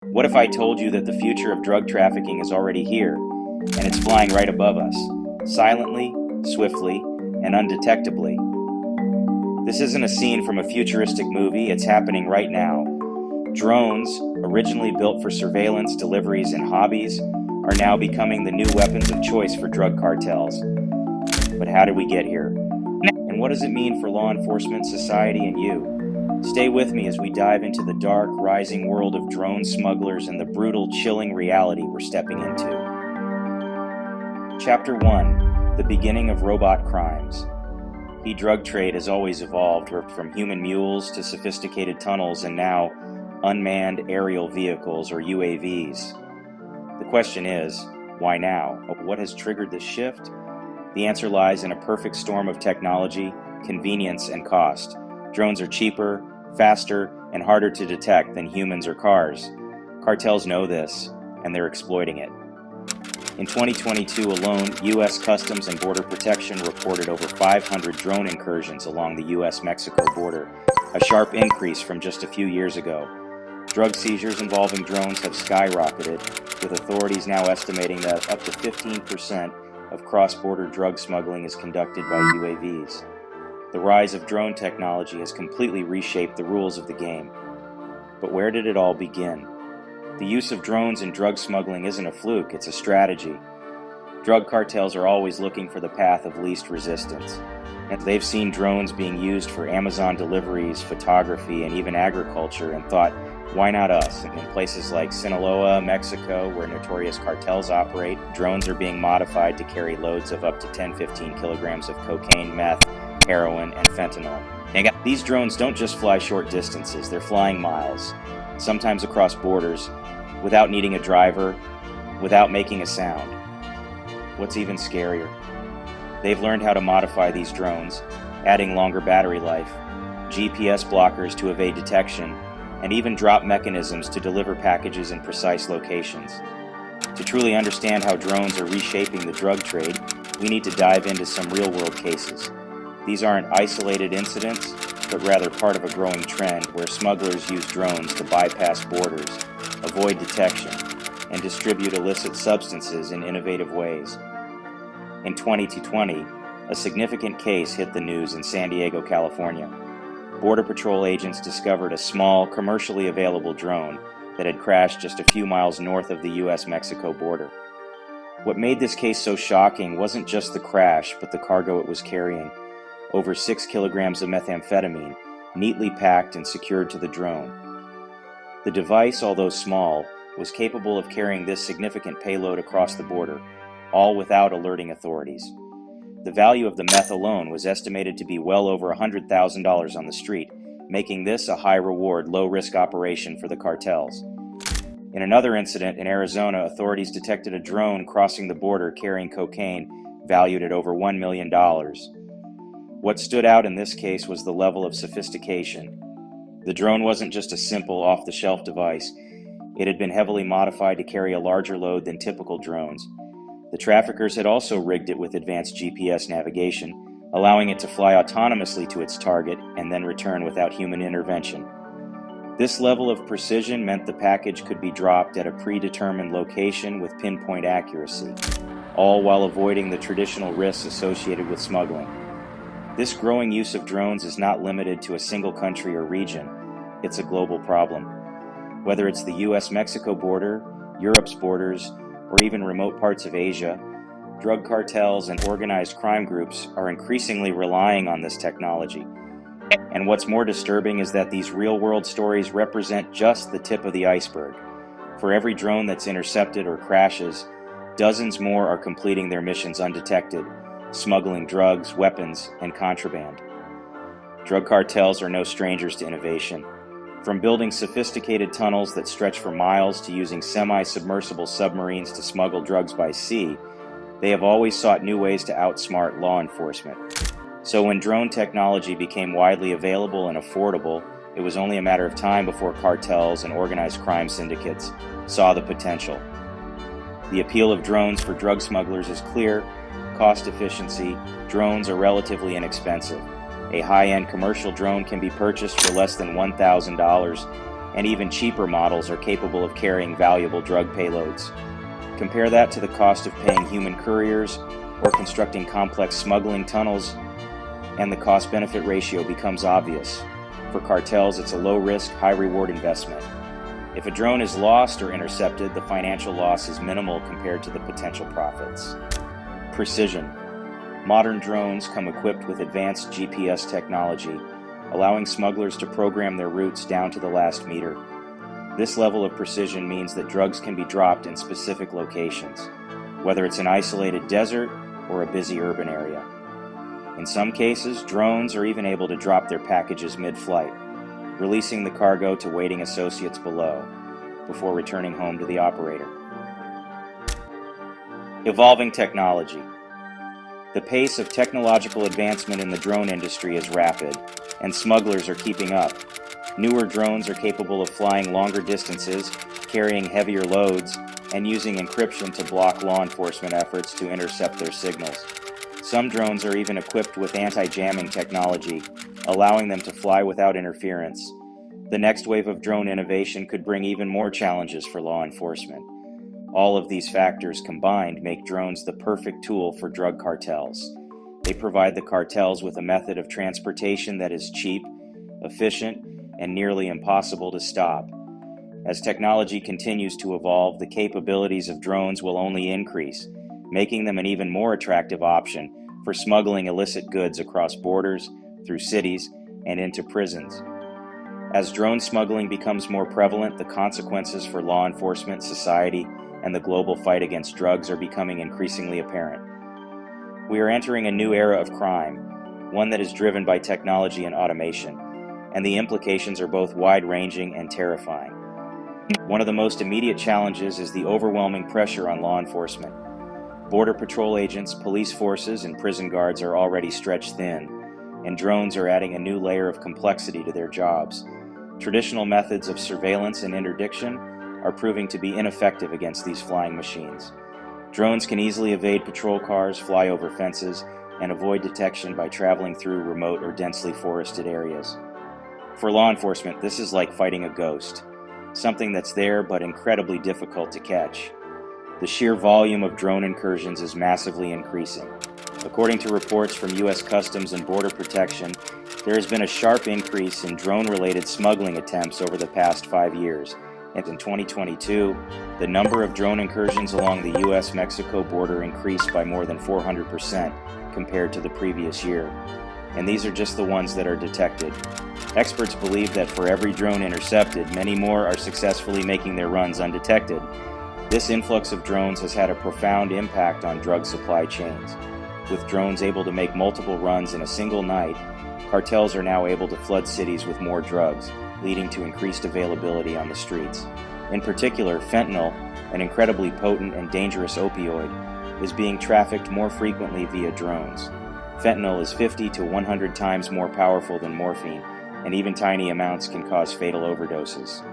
What if I told you that the future of drug trafficking is already here, and it's flying right above us, silently, swiftly, and undetectably? This isn't a scene from a futuristic movie, it's happening right now. Drones, originally built for surveillance, deliveries, and hobbies, are now becoming the new weapons of choice for drug cartels. But how did we get here? And what does it mean for law enforcement, society, and you? Stay with me as we dive into the dark, rising world of drone smugglers and the brutal, chilling reality we're stepping into. Chapter 1: The Beginning of Robot Crimes. The drug trade has always evolved, from human mules to sophisticated tunnels and now unmanned aerial vehicles, or UAVs. The question is, why now? What has triggered this shift? The answer lies in a perfect storm of technology, convenience, and cost. Drones are cheaper, faster, and harder to detect than humans or cars. Cartels know this, and they're exploiting it. In 2022 alone, U.S. Customs and Border Protection reported over 500 drone incursions along the U.S.-Mexico border, a sharp increase from just a few years ago. Drug seizures involving drones have skyrocketed, with authorities now estimating that up to 15% of cross-border drug smuggling is conducted by UAVs. The rise of drone technology has completely reshaped the rules of the game. But where did it all begin? The use of drones in drug smuggling isn't a fluke, it's a strategy. Drug cartels are always looking for the path of least resistance. And they've seen drones being used for Amazon deliveries, photography, and even agriculture, and thought, why not us? In places like Sinaloa, Mexico, where notorious cartels operate, drones are being modified to carry loads of up to 10-15 kilograms of cocaine, meth, heroin, and fentanyl. These drones don't just fly short distances, they're flying miles, sometimes across borders, without needing a driver, without making a sound. What's even scarier? They've learned how to modify these drones, adding longer battery life, GPS blockers to evade detection, and even drop mechanisms to deliver packages in precise locations. To truly understand how drones are reshaping the drug trade, we need to dive into some real-world cases. These aren't isolated incidents, but rather part of a growing trend where smugglers use drones to bypass borders, avoid detection, and distribute illicit substances in innovative ways. In 2020, a significant case hit the news in San Diego, California. Border Patrol agents discovered a small, commercially available drone that had crashed just a few miles north of the U.S.-Mexico border. What made this case so shocking wasn't just the crash, but the cargo it was carrying. Over 6 kilograms of methamphetamine, neatly packed and secured to the drone. The device, although small, was capable of carrying this significant payload across the border, all without alerting authorities. The value of the meth alone was estimated to be well over $100,000 on the street, making this a high-reward, low-risk operation for the cartels. In another incident in Arizona, authorities detected a drone crossing the border carrying cocaine valued at over $1 million. What stood out in this case was the level of sophistication. The drone wasn't just a simple, off-the-shelf device. It had been heavily modified to carry a larger load than typical drones. The traffickers had also rigged it with advanced GPS navigation, allowing it to fly autonomously to its target and then return without human intervention. This level of precision meant the package could be dropped at a predetermined location with pinpoint accuracy, all while avoiding the traditional risks associated with smuggling. This growing use of drones is not limited to a single country or region. It's a global problem. Whether it's the US-Mexico border, Europe's borders, or even remote parts of Asia, drug cartels and organized crime groups are increasingly relying on this technology. And what's more disturbing is that these real-world stories represent just the tip of the iceberg. For every drone that's intercepted or crashes, dozens more are completing their missions undetected, smuggling drugs, weapons, and contraband. Drug cartels are no strangers to innovation. From building sophisticated tunnels that stretch for miles to using semi-submersible submarines to smuggle drugs by sea, they have always sought new ways to outsmart law enforcement. So when drone technology became widely available and affordable, it was only a matter of time before cartels and organized crime syndicates saw the potential. The appeal of drones for drug smugglers is clear. Cost efficiency, drones are relatively inexpensive. A high-end commercial drone can be purchased for less than $1,000, and even cheaper models are capable of carrying valuable drug payloads. Compare that to the cost of paying human couriers or constructing complex smuggling tunnels, and the cost-benefit ratio becomes obvious. For cartels, it's a low-risk, high-reward investment. If a drone is lost or intercepted, the financial loss is minimal compared to the potential profits. Precision. Modern drones come equipped with advanced GPS technology, allowing smugglers to program their routes down to the last meter. This level of precision means that drugs can be dropped in specific locations, whether it's an isolated desert or a busy urban area. In some cases, drones are even able to drop their packages mid-flight, releasing the cargo to waiting associates below, before returning home to the operator. Evolving technology. The pace of technological advancement in the drone industry is rapid, and smugglers are keeping up. Newer drones are capable of flying longer distances, carrying heavier loads, and using encryption to block law enforcement efforts to intercept their signals. Some drones are even equipped with anti-jamming technology, allowing them to fly without interference. The next wave of drone innovation could bring even more challenges for law enforcement. All of these factors combined make drones the perfect tool for drug cartels. They provide the cartels with a method of transportation that is cheap, efficient, and nearly impossible to stop. As technology continues to evolve, the capabilities of drones will only increase, making them an even more attractive option for smuggling illicit goods across borders, through cities, and into prisons. As drone smuggling becomes more prevalent, the consequences for law enforcement, society, and the global fight against drugs are becoming increasingly apparent. We are entering a new era of crime, one that is driven by technology and automation, and the implications are both wide-ranging and terrifying. One of the most immediate challenges is the overwhelming pressure on law enforcement. Border Patrol agents, police forces, and prison guards are already stretched thin, and drones are adding a new layer of complexity to their jobs. Traditional methods of surveillance and interdiction are proving to be ineffective against these flying machines. Drones can easily evade patrol cars, fly over fences, and avoid detection by traveling through remote or densely forested areas. For law enforcement, this is like fighting a ghost, something that's there but incredibly difficult to catch. The sheer volume of drone incursions is massively increasing. According to reports from U.S. Customs and Border Protection, there has been a sharp increase in drone-related smuggling attempts over the past 5 years, and in 2022, the number of drone incursions along the U.S.-Mexico border increased by more than 400% compared to the previous year. And these are just the ones that are detected. Experts believe that for every drone intercepted, many more are successfully making their runs undetected. This influx of drones has had a profound impact on drug supply chains. With drones able to make multiple runs in a single night, cartels are now able to flood cities with more drugs, leading to increased availability on the streets. In particular, fentanyl, an incredibly potent and dangerous opioid, is being trafficked more frequently via drones. Fentanyl is 50 to 100 times more powerful than morphine, and even tiny amounts can cause fatal overdoses.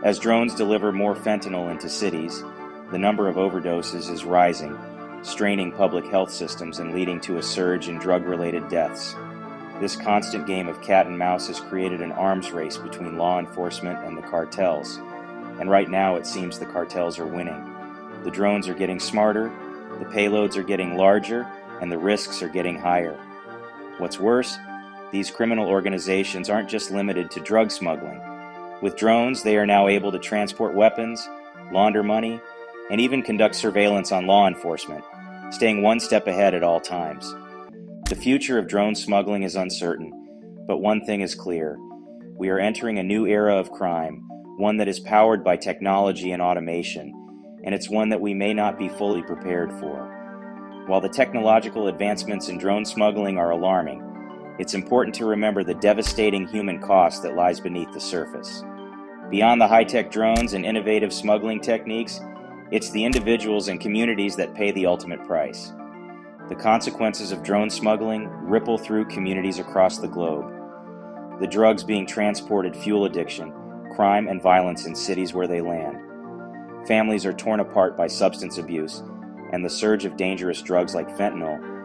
As drones deliver more fentanyl into cities, the number of overdoses is rising, straining public health systems and leading to a surge in drug-related deaths. This constant game of cat and mouse has created an arms race between law enforcement and the cartels, and right now it seems the cartels are winning. The drones are getting smarter, the payloads are getting larger, and the risks are getting higher. What's worse, these criminal organizations aren't just limited to drug smuggling. With drones, they are now able to transport weapons, launder money, and even conduct surveillance on law enforcement, staying one step ahead at all times. The future of drone smuggling is uncertain, but one thing is clear. We are entering a new era of crime, one that is powered by technology and automation, and it's one that we may not be fully prepared for. While the technological advancements in drone smuggling are alarming, it's important to remember the devastating human cost that lies beneath the surface. Beyond the high-tech drones and innovative smuggling techniques, it's the individuals and communities that pay the ultimate price. The consequences of drone smuggling ripple through communities across the globe. The drugs being transported fuel addiction, crime, and violence in cities where they land. Families are torn apart by substance abuse, and the surge of dangerous drugs like fentanyl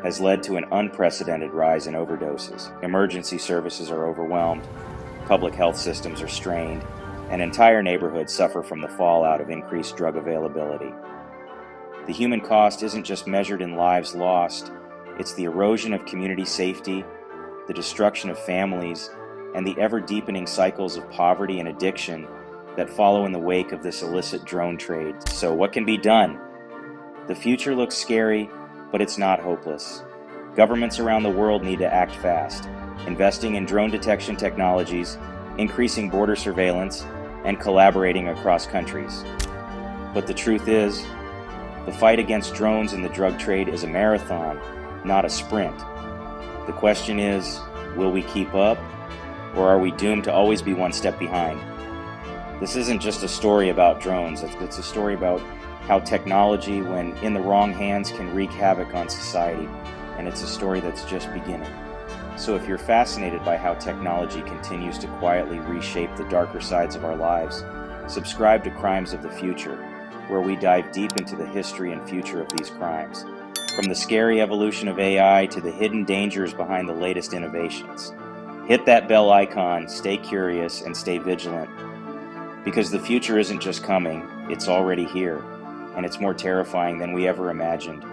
has led to an unprecedented rise in overdoses. Emergency services are overwhelmed, public health systems are strained, and entire neighborhoods suffer from the fallout of increased drug availability. The human cost isn't just measured in lives lost, it's the erosion of community safety, the destruction of families, and the ever-deepening cycles of poverty and addiction that follow in the wake of this illicit drone trade. So what can be done? The future looks scary, but it's not hopeless. Governments around the world need to act fast, investing in drone detection technologies, increasing border surveillance, and collaborating across countries. But the truth is, the fight against drones in the drug trade is a marathon, not a sprint. The question is, will we keep up, or are we doomed to always be one step behind? This isn't just a story about drones, it's a story about how technology, when in the wrong hands, can wreak havoc on society, and it's a story that's just beginning. So if you're fascinated by how technology continues to quietly reshape the darker sides of our lives, subscribe to Crimes of the Future, where we dive deep into the history and future of these crimes, from the scary evolution of AI to the hidden dangers behind the latest innovations. Hit that bell icon, stay curious, and stay vigilant, because the future isn't just coming, it's already here, and it's more terrifying than we ever imagined.